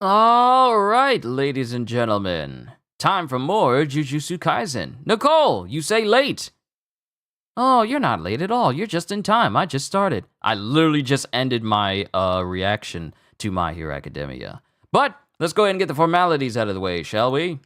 All right, ladies and gentlemen. Time for more JUJUTSU Kaisen. Nicole, you say late. Oh, you're not late at all. You're just in time. I just started. I literally just ended my reaction to My Hero Academia. But let's go ahead and get the formalities out of the way, shall we?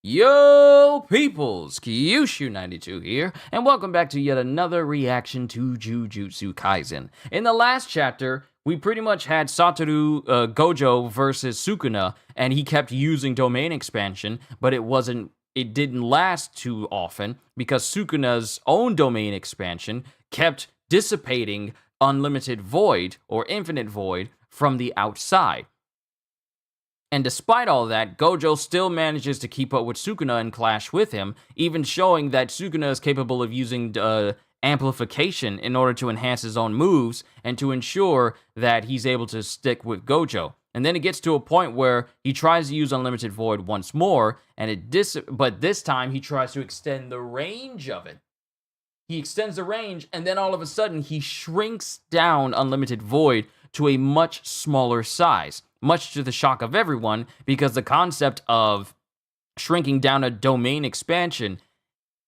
Yo, peoples! Kyushu92 here, and welcome back to yet another reaction to JUJUTSU Kaisen. In the last chapter, we pretty much had Satoru Gojo versus Sukuna, and he kept using domain expansion, but it didn't last too often because Sukuna's own domain expansion kept dissipating unlimited void or infinite void from the outside. And despite all that, Gojo still manages to keep up with Sukuna and clash with him, even showing that Sukuna is capable of using amplification in order to enhance his own moves and to ensure that he's able to stick with Gojo. And then it gets to a point where he tries to use Unlimited Void once more, but this time he tries to extend the range of it. He extends the range, and then all of a sudden he shrinks down Unlimited Void to a much smaller size, much to the shock of everyone, because the concept of shrinking down a domain expansion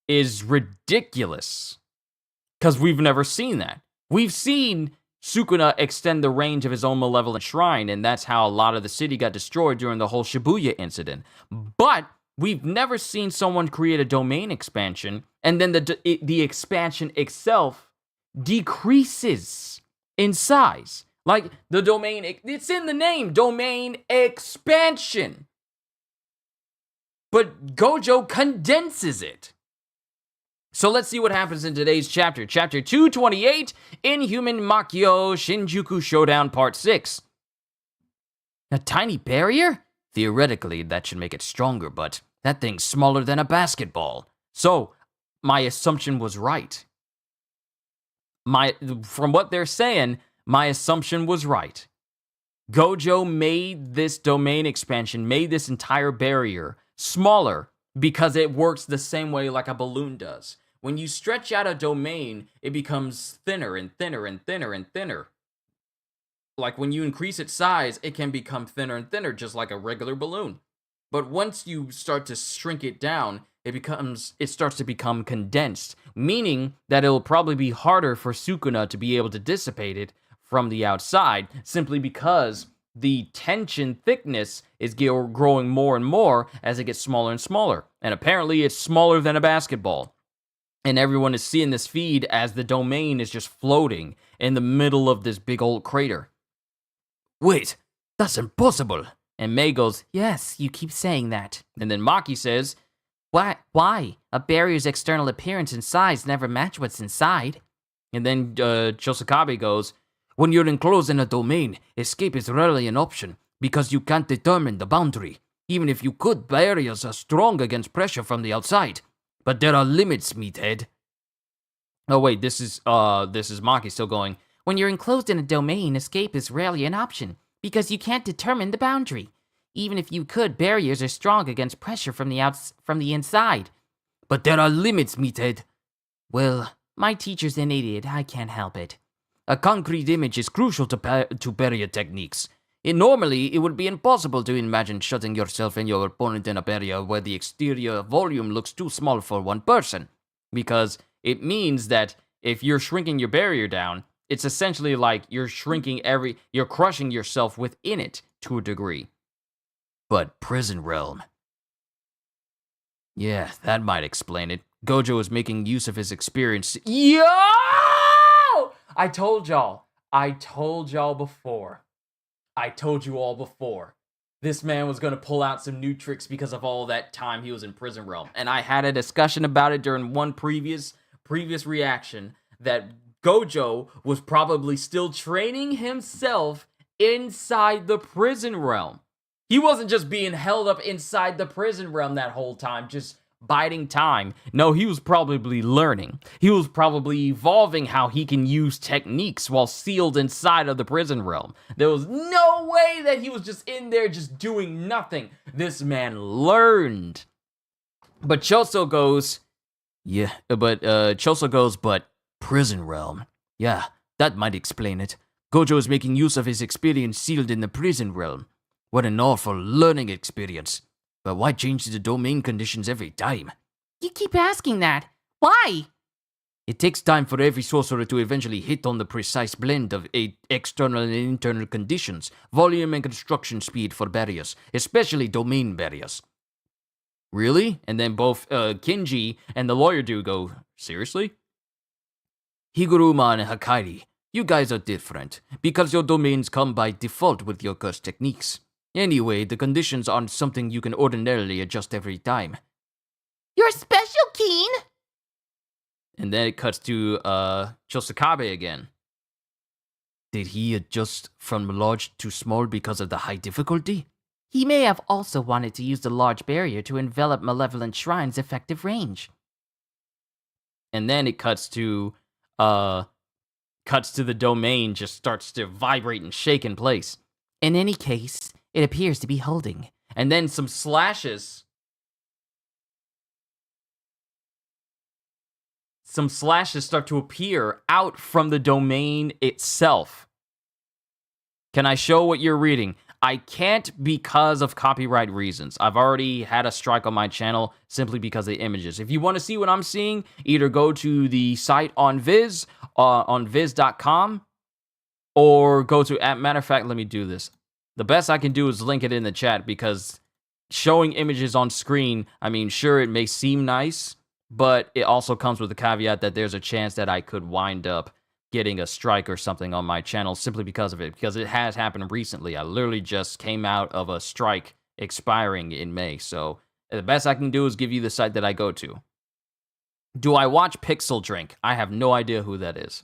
is ridiculous. Because we've never seen that. We've seen Sukuna extend the range of his own malevolent shrine, and that's how a lot of the city got destroyed during the whole Shibuya incident. But we've never seen someone create a domain expansion, and then the expansion itself decreases in size. Like, the domain, it's in the name, domain expansion. But Gojo condenses it. So let's see what happens in today's chapter. Chapter 228, Inhuman Makyo Shinjuku Showdown Part 6. A tiny barrier? Theoretically, that should make it stronger, but that thing's smaller than a basketball. So, my assumption was right. From what they're saying, my assumption was right. Gojo made this domain expansion, made this entire barrier smaller because it works the same way like a balloon does. When you stretch out a domain, it becomes thinner and thinner and thinner and thinner. Like when you increase its size, it can become thinner and thinner, just like a regular balloon. But once you start to shrink it down, it starts to become condensed, meaning that it'll probably be harder for Sukuna to be able to dissipate it from the outside, simply because the tension thickness is growing more and more as it gets smaller and smaller. And apparently it's smaller than a basketball. And everyone is seeing this feed as the domain is just floating in the middle of this big old crater. Wait, that's impossible. And Mei goes, yes, you keep saying that. And then Maki says, why? A barrier's external appearance and size never match what's inside. And then Chosokabe goes, when you're enclosed in a domain, escape is rarely an option, because you can't determine the boundary. Even if you could, barriers are strong against pressure from the outside. But there are limits, meathead. Oh wait, this is Maki still going. When you're enclosed in a domain, escape is rarely an option, because you can't determine the boundary. Even if you could, barriers are strong against pressure from the inside. But there are limits, meathead. Well, my teacher's an idiot, I can't help it. A concrete image is crucial to barrier techniques. Normally, it would be impossible to imagine shutting yourself and your opponent in a barrier where the exterior volume looks too small for one person. Because it means that if you're shrinking your barrier down, it's essentially like you're crushing yourself within it to a degree. But Prison Realm. Yeah, that might explain it. Gojo is making use of his experience. Yo! I told y'all before. I told you all before. This man was going to pull out some new tricks because of all that time he was in Prison Realm. And I had a discussion about it during one previous reaction that Gojo was probably still training himself inside the Prison Realm. He wasn't just being held up inside the Prison Realm that whole time, just biding time. No, he was probably learning. He was probably evolving how he can use techniques while sealed inside of the Prison Realm. There was no way that he was just in there just doing nothing. This man learned. But Choso goes, but Prison Realm. Yeah, that might explain it. Gojo is making use of his experience sealed in the Prison Realm. What an awful learning experience. But why change the domain conditions every time? You keep asking that. Why? It takes time for every sorcerer to eventually hit on the precise blend of external and internal conditions, volume and construction speed for barriers, especially domain barriers. Really? And then both Kinji and the lawyer dude go, seriously? Higuruma and Hakairi, you guys are different, because your domains come by default with your curse techniques. Anyway, the conditions aren't something you can ordinarily adjust every time. You're special, Keen! And then it cuts to Chosukabe again. Did he adjust from large to small because of the high difficulty? He may have also wanted to use the large barrier to envelop Malevolent Shrine's effective range. And then it cuts to the domain just starts to vibrate and shake in place. In any case, it appears to be holding. And then some slashes. Some slashes start to appear out from the domain itself. Can I show what you're reading? I can't because of copyright reasons. I've already had a strike on my channel simply because of the images. If you want to see what I'm seeing, either go to the site on Viz, on viz.com, or go to, matter of fact, let me do this. The best I can do is link it in the chat because showing images on screen, I mean, sure, it may seem nice, but it also comes with the caveat that there's a chance that I could wind up getting a strike or something on my channel simply because of it, because it has happened recently. I literally just came out of a strike expiring in May, so the best I can do is give you the site that I go to. Do I watch Pixel Drink? I have no idea who that is.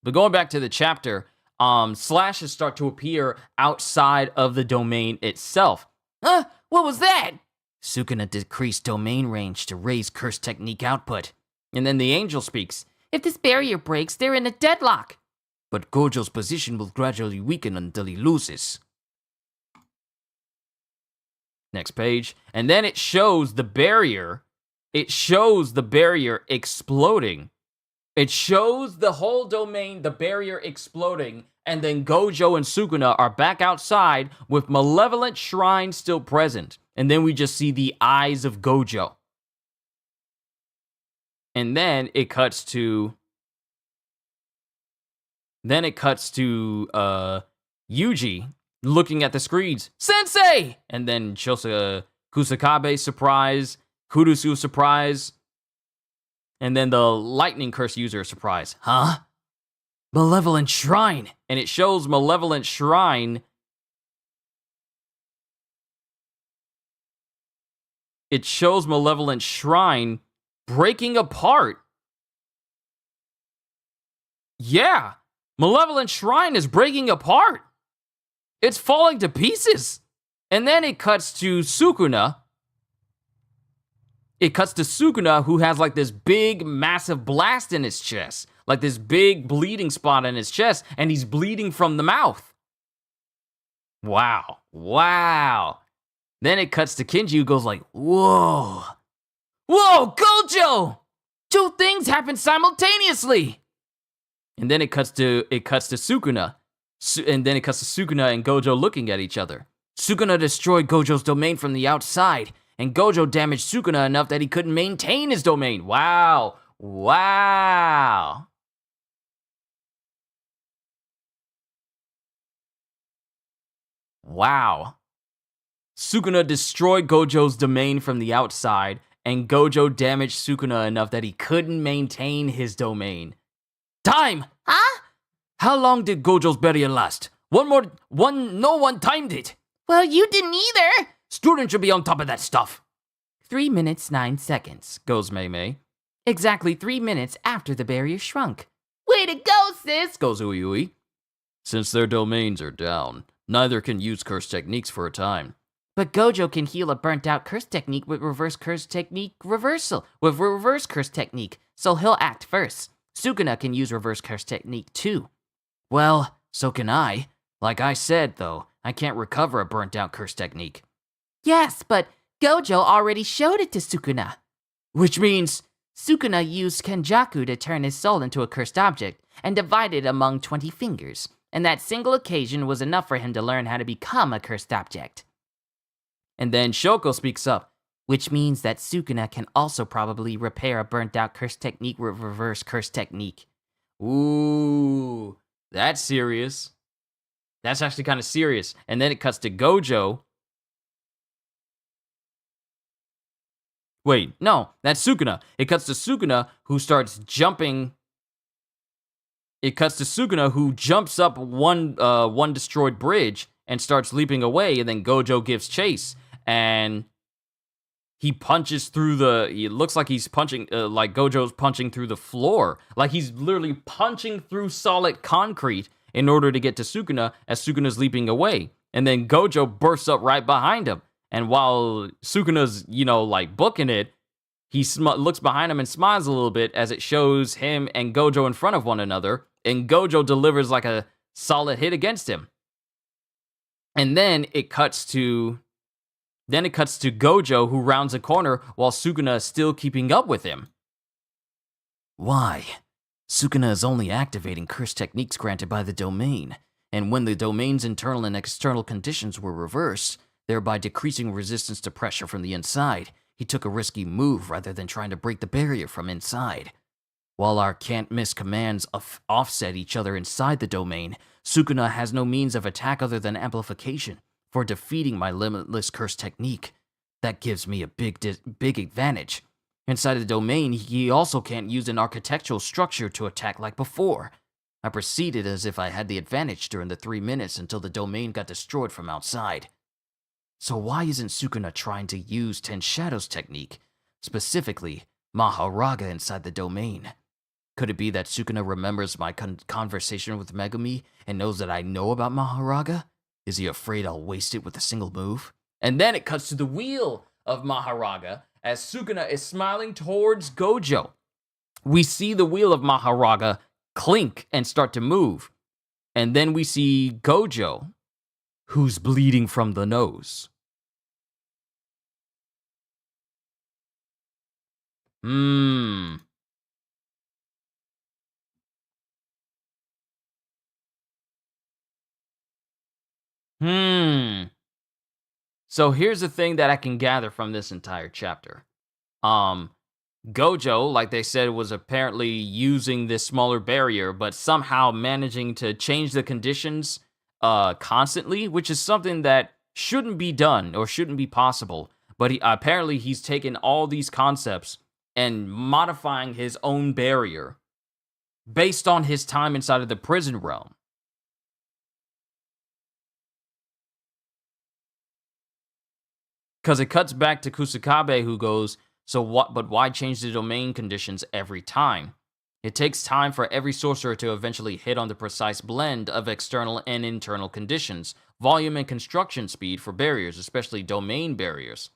But going back to the chapter, slashes start to appear outside of the domain itself. What was that? Sukuna decreased domain range to raise curse technique output. And then the angel speaks. If this barrier breaks, they're in a deadlock. But Gojo's position will gradually weaken until he loses. Next page. And then it shows the barrier. It shows the barrier exploding. It shows the whole domain, the barrier exploding. And then Gojo and Sukuna are back outside with Malevolent Shrine still present. And then we just see the eyes of Gojo. And then it cuts to... Yuji looking at the screens. Sensei! And then Kusakabe surprise. Kurusu surprise. And then the lightning curse user surprise. Huh? Malevolent Shrine! And it shows Malevolent Shrine... It shows Malevolent Shrine breaking apart. Yeah, Malevolent Shrine is breaking apart. It's falling to pieces. And then it cuts to Sukuna. It cuts to Sukuna, who has like this big, massive blast in his chest. Like this big bleeding spot in his chest, and he's bleeding from the mouth. Wow. Wow. Then it cuts to Kinji, who goes like, whoa. Whoa, Gojo! 2 things happen simultaneously! And then it cuts to Sukuna. And then it cuts to Sukuna and Gojo looking at each other. Sukuna destroyed Gojo's domain from the outside, and Gojo damaged Sukuna enough that he couldn't maintain his domain. Wow. Wow. Wow. Sukuna destroyed Gojo's domain from the outside, and Gojo damaged Sukuna enough that he couldn't maintain his domain. Time! Huh? How long did Gojo's barrier last? No one timed it. Well, you didn't either. Students should be on top of that stuff. 3 minutes, 9 seconds, goes Mei Mei. Exactly 3 minutes after the barrier shrunk. Way to go, sis, goes Ui Ui. Since their domains are down, neither can use curse techniques for a time. But Gojo can heal a burnt-out curse technique with reverse curse technique, so he'll act first. Sukuna can use reverse curse technique too. Well, so can I. Like I said, though, I can't recover a burnt-out curse technique. Yes, but Gojo already showed it to Sukuna. Which means... Sukuna used Kenjaku to turn his soul into a cursed object, and divide it among 20 fingers. and that single occasion was enough for him to learn how to become a cursed object. And then Shoko speaks up. Which means that Sukuna can also probably repair a burnt-out curse technique with reverse curse technique. Ooh, that's serious. That's actually kind of serious. And then it cuts to Gojo. Wait, no, that's Sukuna. It cuts to Sukuna, who starts jumping. It cuts to Sukuna, who jumps up one destroyed bridge and starts leaping away, and then Gojo gives chase. And he punches through it looks like he's punching, like Gojo's punching through the floor. Like he's literally punching through solid concrete in order to get to Sukuna as Sukuna's leaping away. And then Gojo bursts up right behind him. And while Sukuna's, like booking it, he looks behind him and smiles a little bit as it shows him and Gojo in front of one another. And Gojo delivers like a solid hit against him. And then it cuts to Gojo, who rounds a corner while Sukuna is still keeping up with him. Why? Sukuna is only activating curse techniques granted by the domain, and when the domain's internal and external conditions were reversed, thereby decreasing resistance to pressure from the inside, he took a risky move rather than trying to break the barrier from inside. While our can't-miss commands offset each other inside the domain, Sukuna has no means of attack other than amplification for defeating my limitless curse technique. That gives me a big advantage. Inside the domain, he also can't use an architectural structure to attack like before. I proceeded as if I had the advantage during the 3 minutes until the domain got destroyed from outside. So why isn't Sukuna trying to use Ten Shadows technique, specifically Maharaga inside the domain? Could it be that Sukuna remembers my conversation with Megumi and knows that I know about Maharaga? Is he afraid I'll waste it with a single move? And then it cuts to the wheel of Maharaga as Sukuna is smiling towards Gojo. We see the wheel of Maharaga clink and start to move. And then we see Gojo, who's bleeding from the nose. So here's the thing that I can gather from this entire chapter. Gojo, like they said, was apparently using this smaller barrier, but somehow managing to change the conditions constantly, which is something that shouldn't be done or shouldn't be possible. But apparently he's taken all these concepts and modifying his own barrier based on his time inside of the prison realm. Because it cuts back to Kusakabe, who goes, so what? But why change the domain conditions every time? It takes time for every sorcerer to eventually hit on the precise blend of external and internal conditions, volume and construction speed for barriers, especially domain barriers.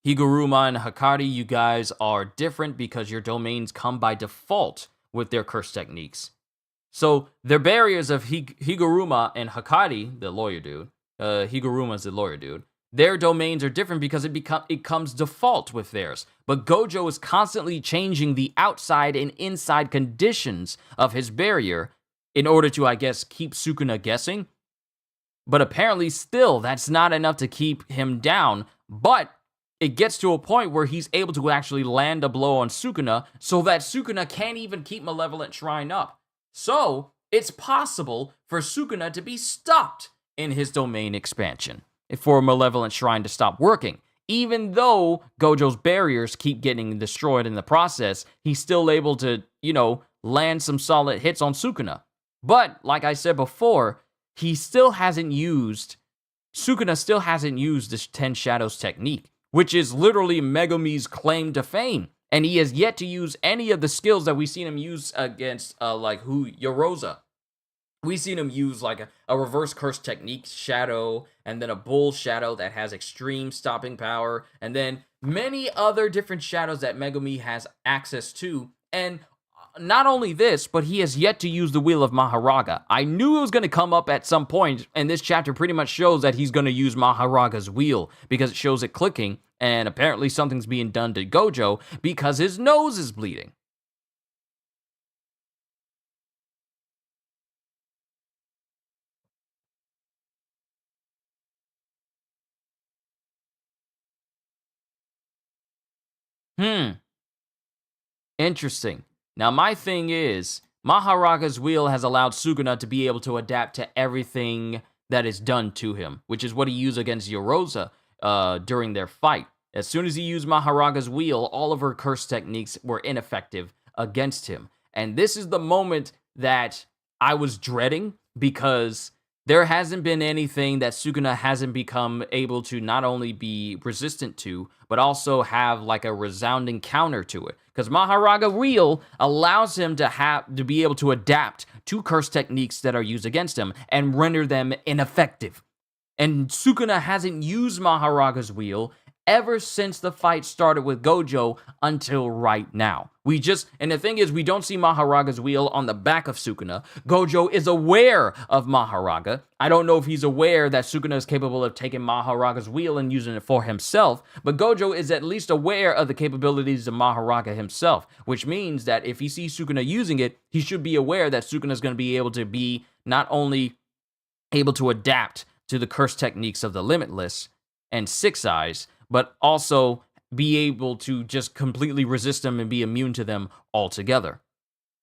Higuruma and Hakari, you guys are different because your domains come by default with their curse techniques. So their barriers of Higuruma and Hakari, the lawyer dude, Higuruma's the lawyer dude, their domains are different because it comes default with theirs. But Gojo is constantly changing the outside and inside conditions of his barrier in order to, I guess, keep Sukuna guessing. But apparently still, that's not enough to keep him down. But it gets to a point where he's able to actually land a blow on Sukuna so that Sukuna can't even keep Malevolent Shrine up. So it's possible for Sukuna to be stopped in his domain expansion for a Malevolent Shrine to stop working. Even though Gojo's barriers keep getting destroyed in the process, he's still able to, land some solid hits on Sukuna. But, like I said before, Sukuna still hasn't used this Ten Shadows technique, which is literally Megumi's claim to fame. And he has yet to use any of the skills that we've seen him use against, Yoroza. We've seen him use, a reverse curse technique shadow, and then a bull shadow that has extreme stopping power, and then many other different shadows that Megumi has access to. And not only this, but he has yet to use the Wheel of Maharaga. I knew it was going to come up at some point, and this chapter pretty much shows that he's going to use Maharaga's wheel, because it shows it clicking, and apparently something's being done to Gojo because his nose is bleeding. Interesting. Now, my thing is, Maharaga's wheel has allowed Sukuna to be able to adapt to everything that is done to him, which is what he used against Yoroza during their fight. As soon as he used Maharaga's wheel, all of her curse techniques were ineffective against him. And this is the moment that I was dreading, because there hasn't been anything that Sukuna hasn't become able to not only be resistant to, but also have like a resounding counter to it. Because Maharaga Wheel allows him to be able to adapt to curse techniques that are used against him and render them ineffective. And Sukuna hasn't used Maharaga's Wheel ever since the fight started with Gojo until right now. And the thing is, we don't see Maharaga's wheel on the back of Sukuna. Gojo is aware of Maharaga. I don't know if he's aware that Sukuna is capable of taking Maharaga's wheel and using it for himself, but Gojo is at least aware of the capabilities of Maharaga himself, which means that if he sees Sukuna using it, he should be aware that Sukuna is going to be able to be not only able to adapt to the curse techniques of the Limitless and Six Eyes, but also be able to just completely resist them and be immune to them altogether.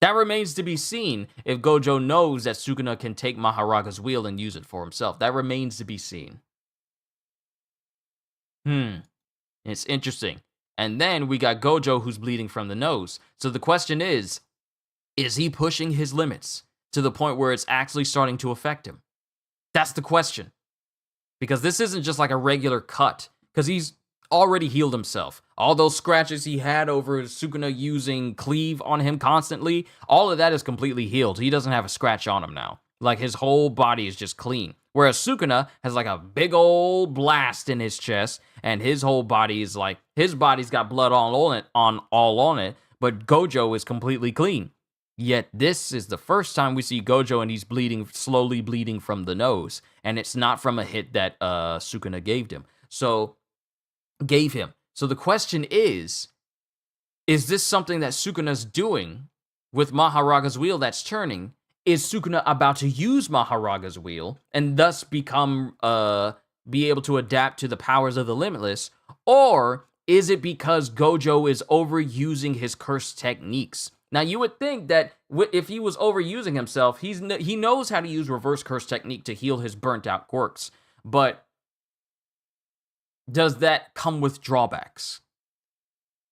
That remains to be seen if Gojo knows that Sukuna can take Maharaga's wheel and use it for himself. That remains to be seen. It's interesting. And then we got Gojo, who's bleeding from the nose. So the question is he pushing his limits to the point where it's actually starting to affect him? That's the question. Because this isn't just like a regular cut, because he's already healed himself. All those scratches he had over Sukuna using cleave on him constantly, all of that is completely healed. He doesn't have a scratch on him now. Like, his whole body is just clean. Whereas Sukuna has like a big old blast in his chest, and his whole body is like, his body's got blood all on it, but Gojo is completely clean. Yet this is the first time we see Gojo and he's slowly bleeding from the nose. And it's not from a hit that Sukuna gave him. So the question is this something that Sukuna's doing with Maharaga's wheel that's turning? Is Sukuna about to use Maharaga's wheel and thus be able to adapt to the powers of the Limitless? Or is it because Gojo is overusing his curse techniques? Now, you would think that if he was overusing himself, he knows how to use reverse curse technique to heal his burnt out quirks. But does that come with drawbacks?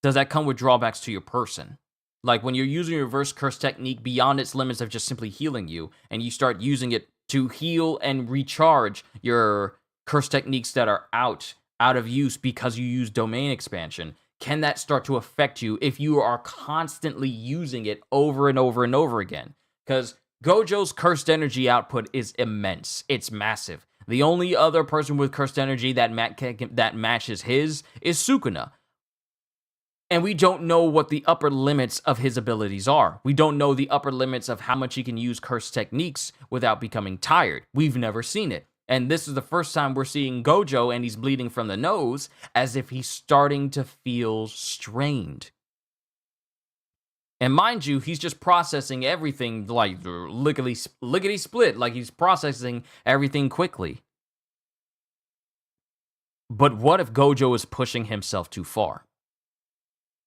Does that come with drawbacks to your person? Like, when you're using reverse curse technique beyond its limits of just simply healing you, and you start using it to heal and recharge your curse techniques that are out of use because you use domain expansion, can that start to affect you if you are constantly using it over and over and over again? Because Gojo's cursed energy output is immense. It's massive. The only other person with cursed energy that matches his is Sukuna. And we don't know what the upper limits of his abilities are. We don't know the upper limits of how much he can use cursed techniques without becoming tired. We've never seen it. And this is the first time we're seeing Gojo, and he's bleeding from the nose, as if he's starting to feel strained. And mind you, he's just processing everything like lickety-split, like he's processing everything quickly. But what if Gojo is pushing himself too far?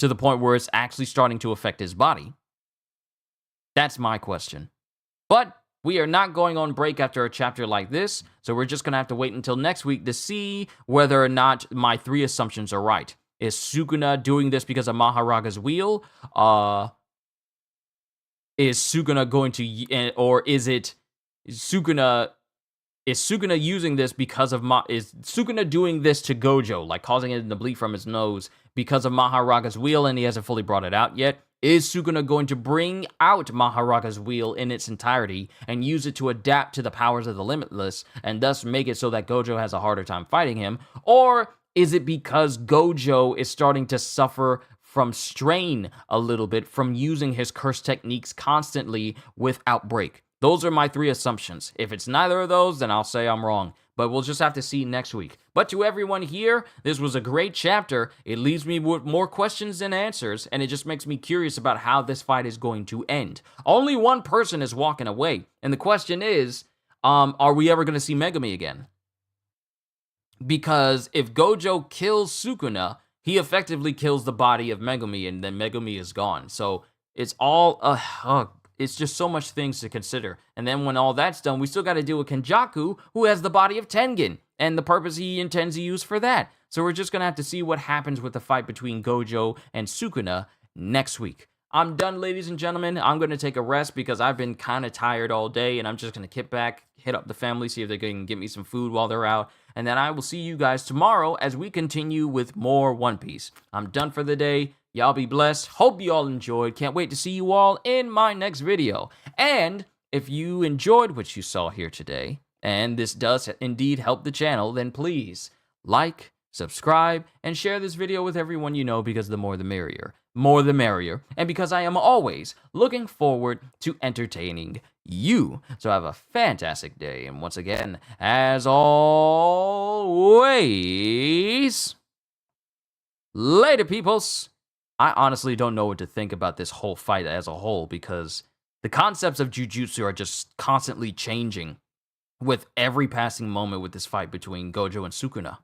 To the point where it's actually starting to affect his body? That's my question. But we are not going on break after a chapter like this, so we're just going to have to wait until next week to see whether or not my three assumptions are right. Is Sukuna doing this because of Maharaga's wheel? Is Sukuna going to, or is it Sukuna? Is Sukuna using this because of is Sukuna doing this to Gojo, like causing it to bleed from his nose because of Maharaga's wheel, and he hasn't fully brought it out yet? Is Sukuna going to bring out Maharaga's wheel in its entirety and use it to adapt to the powers of the Limitless and thus make it so that Gojo has a harder time fighting him? Or is it because Gojo is starting to suffer from strain a little bit from using his curse techniques constantly without break? Those are my three assumptions. If it's neither of those, then I'll say I'm wrong. But we'll just have to see next week. But to everyone here, this was a great chapter. It leaves me with more questions than answers, and it just makes me curious about how this fight is going to end. Only one person is walking away, and the question is, are we ever going to see Megumi again? Because if Gojo kills Sukuna, he effectively kills the body of Megumi, and then Megumi is gone. So it's all, it's just so much things to consider. And then when all that's done, we still got to deal with Kenjaku, who has the body of Tengen, and the purpose he intends to use for that. So we're just going to have to see what happens with the fight between Gojo and Sukuna next week. I'm done, ladies and gentlemen. I'm going to take a rest because I've been kind of tired all day, and I'm just going to kick back, hit up the family, see if they can get me some food while they're out, and then I will see you guys tomorrow as we continue with more One Piece. I'm done for the day. Y'all be blessed. Hope you all enjoyed. Can't wait to see you all in my next video. And if you enjoyed what you saw here today, and this does indeed help the channel, then please like, subscribe, and share this video with everyone you know, because the more the merrier. More the merrier. And because I am always looking forward to entertaining you. So have a fantastic day. And once again, as always, later, peoples. I honestly don't know what to think about this whole fight as a whole, because the concepts of Jujutsu are just constantly changing with every passing moment with this fight between Gojo and Sukuna.